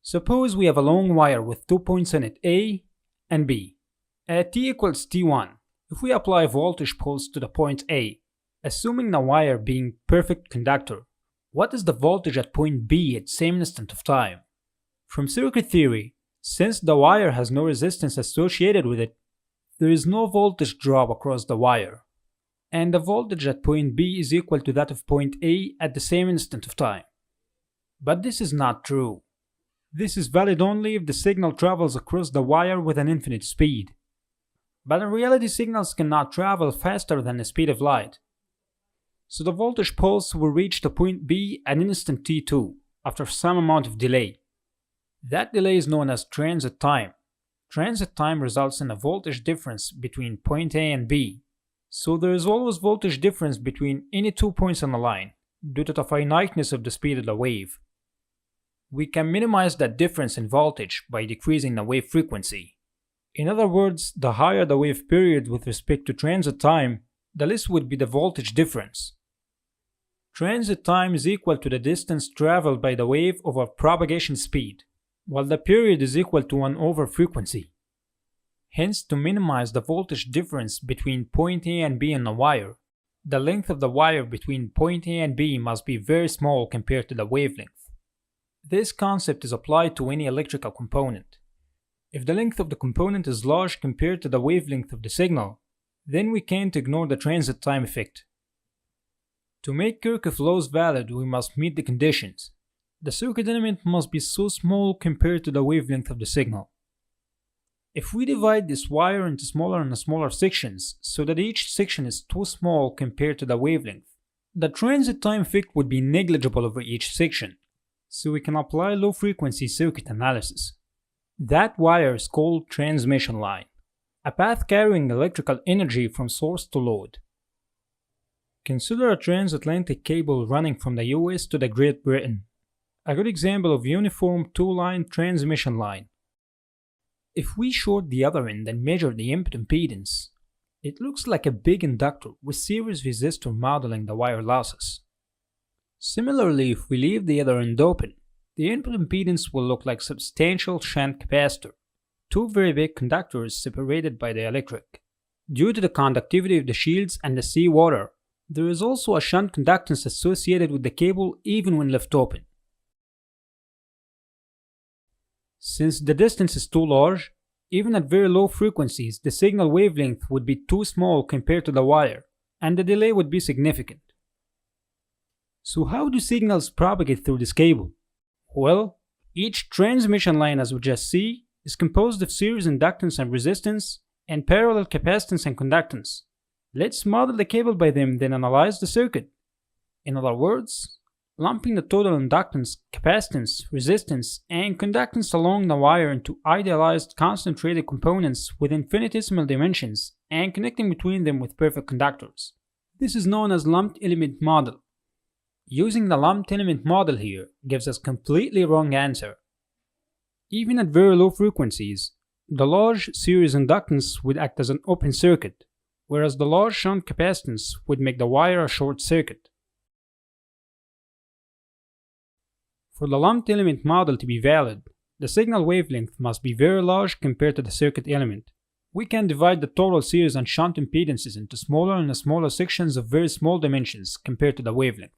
Suppose we have a long wire with 2 points on it, A and B. At T equals T1, if we apply voltage pulse to the point A, assuming the wire being perfect conductor, what is the voltage at point B at same instant of time? From circuit theory, since the wire has no resistance associated with it, there is no voltage drop across the wire, and the voltage at point B is equal to that of point A at the same instant of time. But this is not true. This is valid only if the signal travels across the wire with an infinite speed. But in reality, signals cannot travel faster than the speed of light. So the voltage pulse will reach the point B at instant t2 after some amount of delay. That delay is known as transit time. Transit time results in a voltage difference between point A and B. So there is always voltage difference between any 2 points on the line due to the finiteness of the speed of the wave. We can minimize that difference in voltage by decreasing the wave frequency. In other words, the higher the wave period with respect to transit time, the less would be the voltage difference. Transit time is equal to the distance traveled by the wave over propagation speed, while the period is equal to 1 over frequency. Hence, to minimize the voltage difference between point A and B on the wire, the length of the wire between point A and B must be very small compared to the wavelength. This concept is applied to any electrical component. If the length of the component is large compared to the wavelength of the signal, then we can't ignore the transit time effect. To make Kirchhoff laws valid, we must meet the conditions. The circuit element must be so small compared to the wavelength of the signal. If we divide this wire into smaller and smaller sections so that each section is too small compared to the wavelength, the transit time effect would be negligible over each section, so we can apply low-frequency circuit analysis. That wire is called transmission line, a path carrying electrical energy from source to load. Consider a transatlantic cable running from the US to the Great Britain, a good example of uniform two-line transmission line. If we short the other end and measure the input impedance, it looks like a big inductor with series resistor modeling the wire losses. Similarly, if we leave the other end open, the input impedance will look like substantial shunt capacitor, two very big conductors separated by the electric. Due to the conductivity of the shields and the seawater, there is also a shunt conductance associated with the cable even when left open. Since the distance is too large, even at very low frequencies, the signal wavelength would be too small compared to the wire, and the delay would be significant. So how do signals propagate through this cable? Well, each transmission line, as we just see, is composed of series inductance and resistance, and parallel capacitance and conductance. Let's model the cable by them, then analyze the circuit. In other words, lumping the total inductance, capacitance, resistance, and conductance along the wire into idealized concentrated components with infinitesimal dimensions and connecting between them with perfect conductors. This is known as lumped element model. Using the lumped element model here gives us completely wrong answer. Even at very low frequencies, the large series inductance would act as an open circuit, whereas the large shunt capacitance would make the wire a short circuit. For the lumped element model to be valid, the signal wavelength must be very large compared to the circuit element. We can divide the total series and shunt impedances into smaller and smaller sections of very small dimensions compared to the wavelength.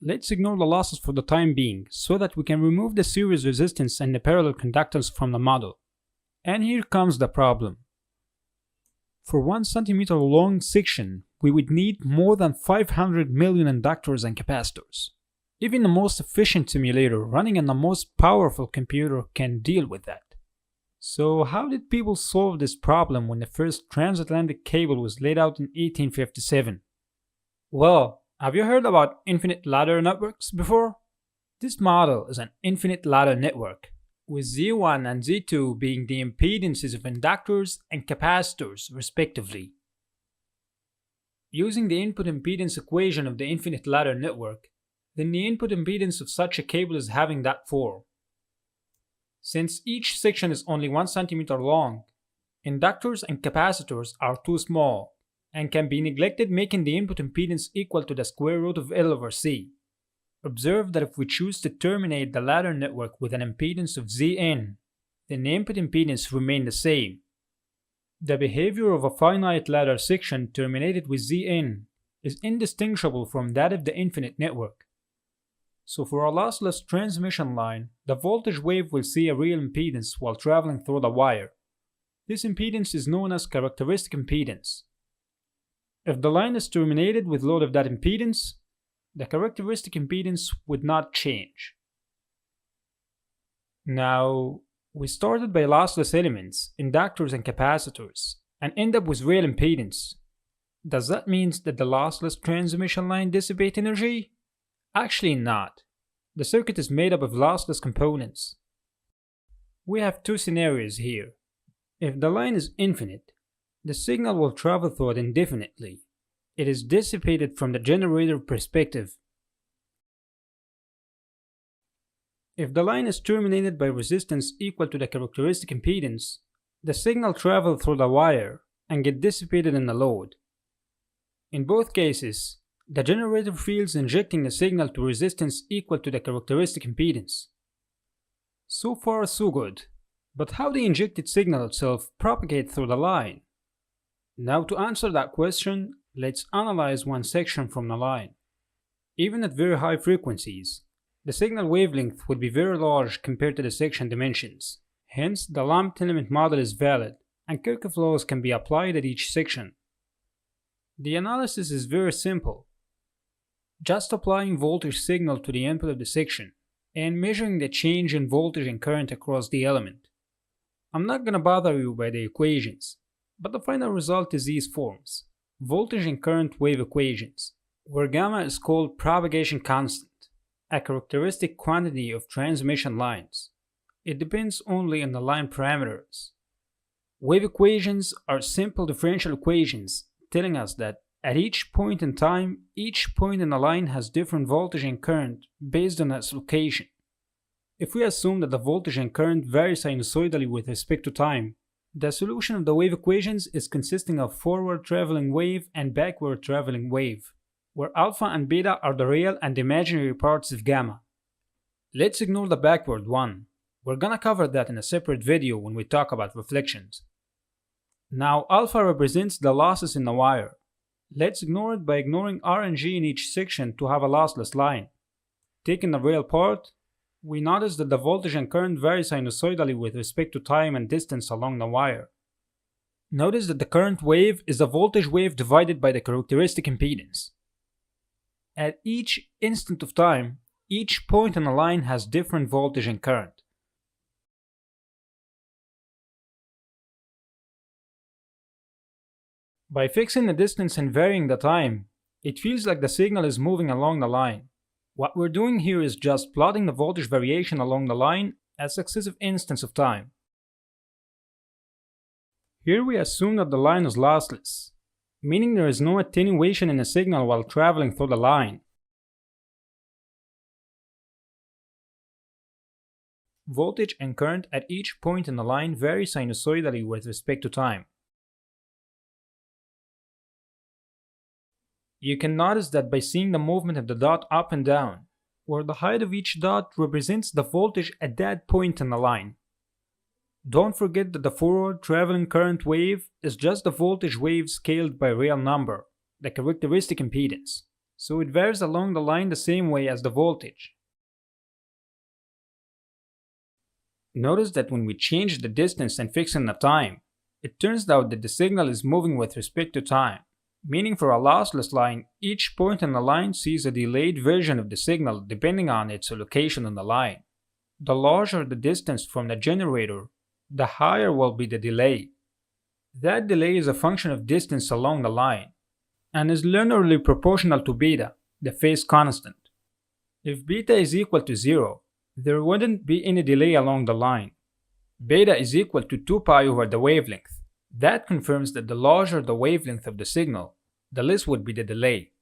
Let's ignore the losses for the time being so that we can remove the series resistance and the parallel conductance from the model. And here comes the problem. For 1 centimeter long section, we would need more than 500 million inductors and capacitors. Even the most efficient simulator running on the most powerful computer can deal with that. So how did people solve this problem when the first transatlantic cable was laid out in 1857? Well, have you heard about infinite ladder networks before? This model is an infinite ladder network, with Z1 and Z2 being the impedances of inductors and capacitors respectively. Using the input impedance equation of the infinite ladder network, then the input impedance of such a cable is having that form. Since each section is only 1 centimeter long, inductors and capacitors are too small and can be neglected, making the input impedance equal to the square root of L over C. Observe that if we choose to terminate the ladder network with an impedance of Zn, then the input impedance remains the same. The behavior of a finite ladder section terminated with Zn is indistinguishable from that of the infinite network. So for a lossless transmission line, the voltage wave will see a real impedance while traveling through the wire. This impedance is known as characteristic impedance. If the line is terminated with load of that impedance, the characteristic impedance would not change. Now, we started by lossless elements, inductors and capacitors, and end up with real impedance. Does that mean that the lossless transmission line dissipates energy? Actually not. The circuit is made up of lossless components. We have two scenarios here. If the line is infinite, the signal will travel through it indefinitely. It is dissipated from the generator perspective. If the line is terminated by resistance equal to the characteristic impedance, the signal travels through the wire and gets dissipated in the load. In both cases, the generator feels injecting the signal to resistance equal to the characteristic impedance. So far so good, but how the injected signal itself propagates through the line? Now to answer that question, let's analyze one section from the line. Even at very high frequencies, the signal wavelength would be very large compared to the section dimensions. Hence, the lumped element model is valid, and Kirchhoff laws can be applied at each section. The analysis is very simple. Just applying voltage signal to the input of the section, and measuring the change in voltage and current across the element. I'm not gonna bother you by the equations, but the final result is these forms: voltage and current wave equations, where gamma is called propagation constant, a characteristic quantity of transmission lines. It depends only on the line parameters. Wave equations are simple differential equations telling us that at each point in time, each point in the line has different voltage and current based on its location. If we assume that the voltage and current vary sinusoidally with respect to time, the solution of the wave equations is consisting of forward traveling wave and backward traveling wave, where alpha and beta are the real and imaginary parts of gamma. Let's ignore the backward one. We're gonna cover that in a separate video when we talk about reflections. Now alpha represents the losses in the wire. Let's ignore it by ignoring R and G in each section to have a lossless line. Taking the real part, we notice that the voltage and current vary sinusoidally with respect to time and distance along the wire. Notice that the current wave is the voltage wave divided by the characteristic impedance. At each instant of time, each point on the line has different voltage and current. By fixing the distance and varying the time, it feels like the signal is moving along the line. What we're doing here is just plotting the voltage variation along the line at successive instants of time. Here we assume that the line is lossless, meaning there is no attenuation in the signal while traveling through the line. Voltage and current at each point in the line vary sinusoidally with respect to time. You can notice that by seeing the movement of the dot up and down, where the height of each dot represents the voltage at that point in the line. Don't forget that the forward traveling current wave is just the voltage wave scaled by real number, the characteristic impedance, so it varies along the line the same way as the voltage. Notice that when we change the distance and fix in the time, it turns out that the signal is moving with respect to time. Meaning for a lossless line, each point in the line sees a delayed version of the signal depending on its location on the line. The larger the distance from the generator, the higher will be the delay. That delay is a function of distance along the line, and is linearly proportional to beta, the phase constant. If beta is equal to 0, there wouldn't be any delay along the line. Beta is equal to 2 pi over the wavelength. That confirms that the larger the wavelength of the signal, the less would be the delay.